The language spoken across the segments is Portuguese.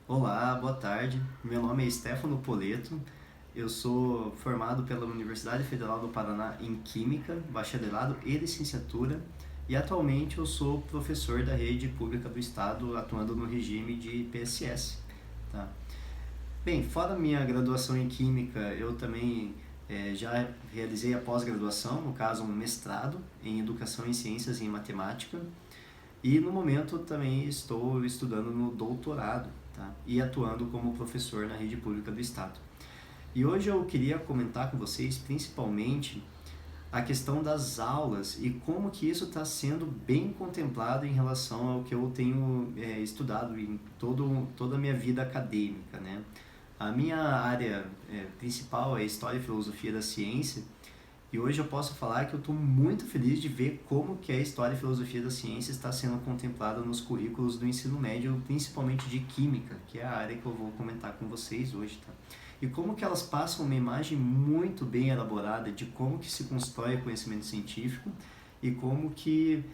Olá, boa tarde. Meu nome é Stefano Poleto. Eu sou formado pela Universidade Federal do Paraná em Química, bacharelado e licenciatura, e atualmente eu sou professor da rede pública do Estado, atuando no regime de PSS. Tá? Bem, fora minha graduação em Química, eu também já realizei a pós-graduação, no caso um mestrado em Educação em Ciências e em Matemática, e no momento também estou estudando no doutorado, tá? E atuando como professor na rede pública do Estado. E hoje eu queria comentar com vocês principalmente a questão das aulas e como que isso está sendo bem contemplado em relação ao que eu tenho estudado em toda a minha vida acadêmica, né? A minha área principal é História e Filosofia da Ciência, e hoje eu posso falar que eu estou muito feliz de ver como que a História e Filosofia da Ciência está sendo contemplada nos currículos do ensino médio, principalmente de Química, que é a área que eu vou comentar com vocês hoje, tá? E como que elas passam uma imagem muito bem elaborada de como que se constrói o conhecimento científico e como que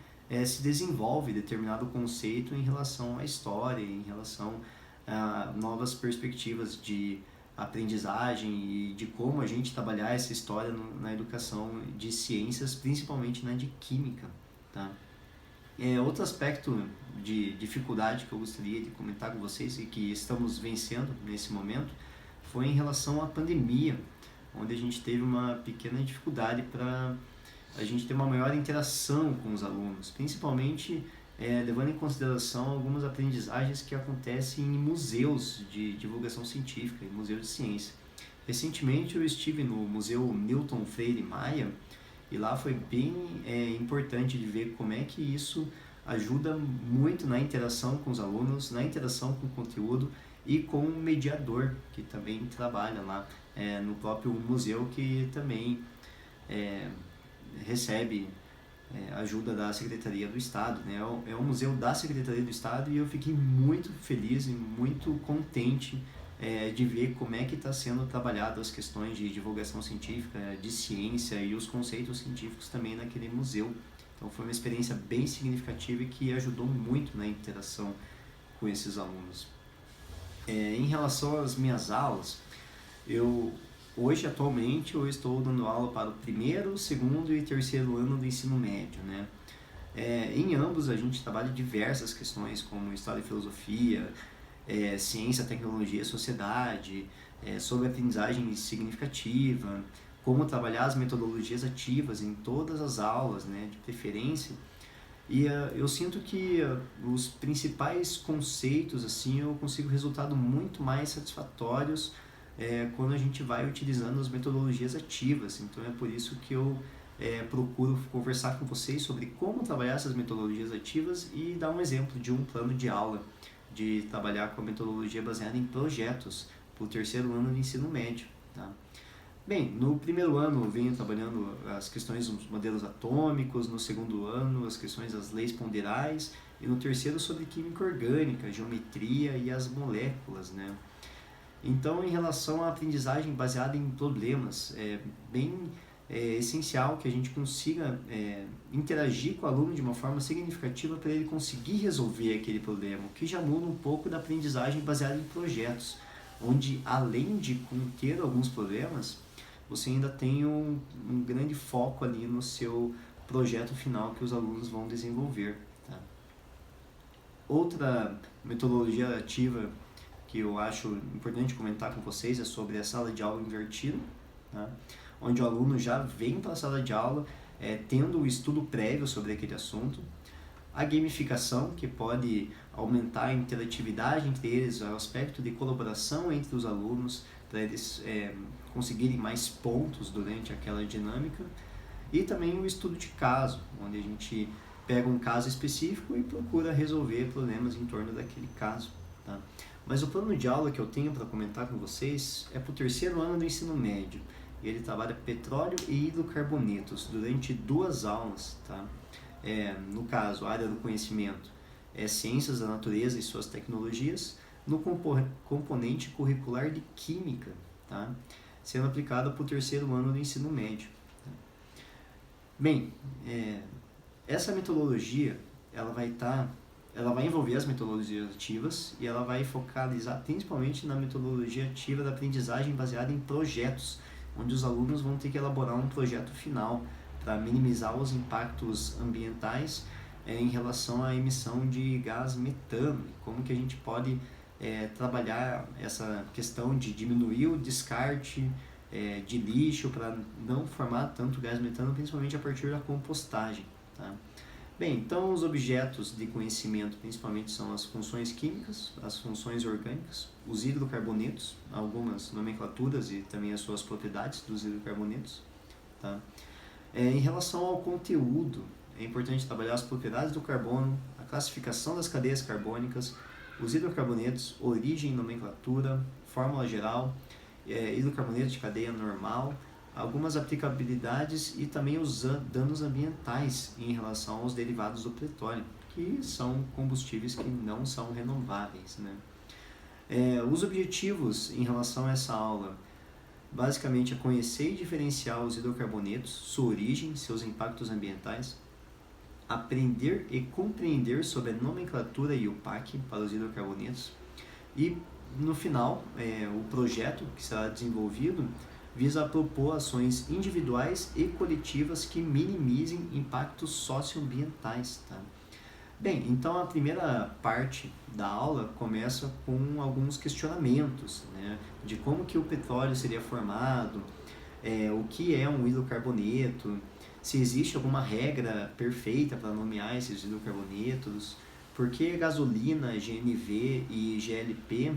se desenvolve determinado conceito em relação à história, em relação a novas perspectivas de aprendizagem e de como a gente trabalhar essa história na educação de ciências, principalmente na de química, tá? Outro aspecto de dificuldade que eu gostaria de comentar com vocês e que estamos vencendo nesse momento foi em relação à pandemia, onde a gente teve uma pequena dificuldade para a gente ter uma maior interação com os alunos, principalmente levando em consideração algumas aprendizagens que acontecem em museus de divulgação científica, em museus de ciência. Recentemente eu estive no Museu Milton Freire Maia e lá foi bem importante de ver como é que isso ajuda muito na interação com os alunos, na interação com o conteúdo e com o mediador, que também trabalha lá no próprio museu, que também é, recebe ajuda da Secretaria do Estado, né? É um museu da Secretaria do Estado e eu fiquei muito feliz e muito contente de ver como é que está sendo trabalhado as questões de divulgação científica, de ciência e os conceitos científicos também naquele museu. Então foi uma experiência bem significativa e que ajudou muito na interação com esses alunos. Em relação às minhas aulas, eu hoje atualmente eu estou dando aula para o primeiro, segundo e terceiro ano do ensino médio, né? Em ambos a gente trabalha diversas questões como história e filosofia, ciência, tecnologia e sociedade, sobre aprendizagem significativa, como trabalhar as metodologias ativas em todas as aulas, né, de preferência. E eu sinto que os principais conceitos, assim, eu consigo resultado muito mais satisfatórios quando a gente vai utilizando as metodologias ativas. Então é por isso que eu procuro conversar com vocês sobre como trabalhar essas metodologias ativas e dar um exemplo de um plano de aula, de trabalhar com a metodologia baseada em projetos para o terceiro ano do ensino médio. Tá? Bem, no primeiro ano eu venho trabalhando as questões dos modelos atômicos, no segundo ano as questões das leis ponderais e no terceiro sobre química orgânica, geometria e as moléculas, né? Então, em relação à aprendizagem baseada em problemas, é bem essencial que a gente consiga interagir com o aluno de uma forma significativa para ele conseguir resolver aquele problema, o que já muda um pouco da aprendizagem baseada em projetos, onde além de conter alguns problemas, você ainda tem um grande foco ali no seu projeto final que os alunos vão desenvolver. Tá? Outra metodologia ativa que eu acho importante comentar com vocês é sobre a sala de aula invertida, tá? Onde o aluno já vem para a sala de aula tendo o estudo prévio sobre aquele assunto, a gamificação, que pode aumentar a interatividade entre eles, o aspecto de colaboração entre os alunos, para eles conseguirem mais pontos durante aquela dinâmica, e também o estudo de caso, onde a gente pega um caso específico e procura resolver problemas em torno daquele caso. Tá? Mas o plano de aula que eu tenho para comentar com vocês é para o terceiro ano do ensino médio. Ele trabalha petróleo e hidrocarbonetos durante 2 aulas. Tá? No caso, a área do conhecimento é ciências da natureza e suas tecnologias, no componente curricular de química, tá? Sendo aplicada para o terceiro ano do ensino médio. Tá? Bem, essa metodologia ela vai estar ela vai envolver as metodologias ativas e ela vai focalizar principalmente na metodologia ativa da aprendizagem baseada em projetos, onde os alunos vão ter que elaborar um projeto final para minimizar os impactos ambientais em relação à emissão de gás metano, como que a gente pode trabalhar essa questão de diminuir o descarte de lixo para não formar tanto gás metano, principalmente a partir da compostagem. Tá? Bem, então os objetos de conhecimento principalmente são as funções químicas, as funções orgânicas, os hidrocarbonetos, algumas nomenclaturas e também as suas propriedades dos hidrocarbonetos. Tá? Em relação ao conteúdo, é importante trabalhar as propriedades do carbono, a classificação das cadeias carbônicas, os hidrocarbonetos, origem, nomenclatura, fórmula geral, hidrocarbonetos de cadeia normal, algumas aplicabilidades e também os danos ambientais em relação aos derivados do petróleo, que são combustíveis que não são renováveis, né? Os objetivos em relação a essa aula, basicamente, é conhecer e diferenciar os hidrocarbonetos, sua origem, seus impactos ambientais, aprender e compreender sobre a nomenclatura e o PAC para os hidrocarbonetos e, no final, o projeto que será desenvolvido visa propor ações individuais e coletivas que minimizem impactos socioambientais. Tá? Bem, então a primeira parte da aula começa com alguns questionamentos, né, de como que o petróleo seria formado, o que é um hidrocarboneto, se existe alguma regra perfeita para nomear esses hidrocarbonetos, por que gasolina, GNV e GLP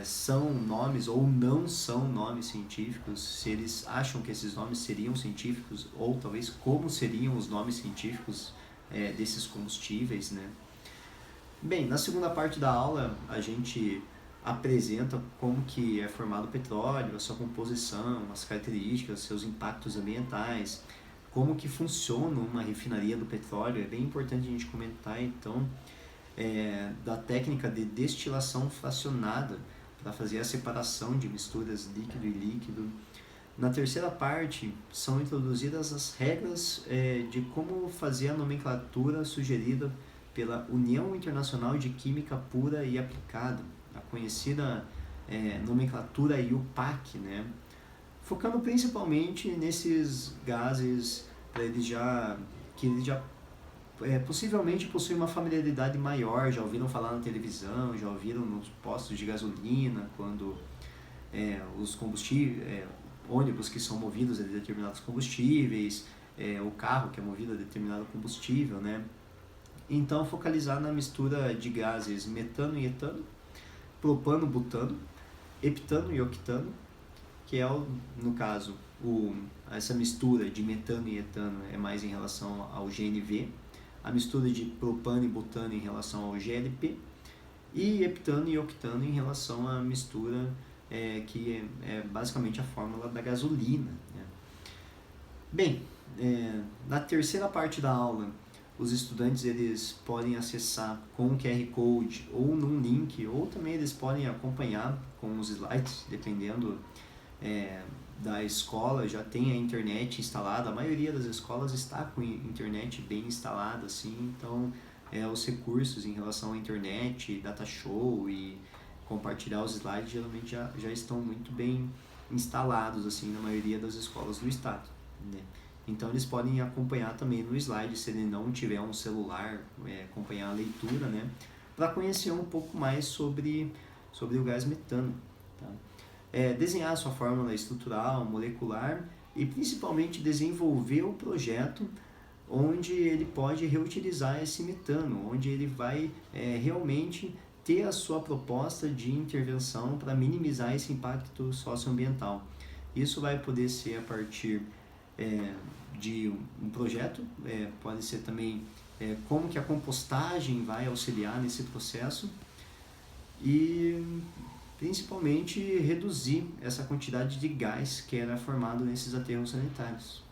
são nomes ou não são nomes científicos, se eles acham que esses nomes seriam científicos ou talvez como seriam os nomes científicos desses combustíveis, né? Bem, na segunda parte da aula a gente apresenta como que é formado o petróleo, a sua composição, as características, seus impactos ambientais, como que funciona uma refinaria do petróleo. É bem importante a gente comentar então da técnica de destilação fracionada para fazer a separação de misturas líquido e líquido. Na terceira parte são introduzidas as regras de como fazer a nomenclatura sugerida pela União Internacional de Química Pura e Aplicada, a conhecida nomenclatura IUPAC, né? Focando principalmente nesses gases que eles já possivelmente possuem uma familiaridade maior, já ouviram falar na televisão, já ouviram nos postos de gasolina, quando os combustíveis, ônibus que são movidos a determinados combustíveis, o carro que é movido a determinado combustível, né? Então, focalizar na mistura de gases metano e etano, propano, butano, heptano e octano, que é, no caso, essa mistura de metano e etano é mais em relação ao GNV, a mistura de propano e butano em relação ao GLP, e heptano e octano em relação à mistura que é basicamente a fórmula da gasolina, né? Bem, na terceira parte da aula, os estudantes eles podem acessar com o QR Code ou num link, ou também eles podem acompanhar com os slides, dependendo da escola, já tem a internet instalada. A maioria das escolas está com a internet bem instalada, assim, então os recursos em relação à internet, data show e compartilhar os slides geralmente já estão muito bem instalados, assim, na maioria das escolas do estado, né? Então eles podem acompanhar também no slide, se ele não tiver um celular, acompanhar a leitura, né, para conhecer um pouco mais sobre o gás metano, tá? Desenhar a sua fórmula estrutural, molecular e principalmente desenvolver o projeto onde ele pode reutilizar esse metano, onde ele vai realmente ter a sua proposta de intervenção para minimizar esse impacto socioambiental. Isso vai poder ser a partir de um projeto, pode ser também como que a compostagem vai auxiliar nesse processo e principalmente reduzir essa quantidade de gás que era formado nesses aterros sanitários.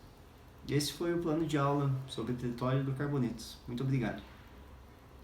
Esse foi o plano de aula sobre petróleo e hidrocarbonetos. Muito obrigado.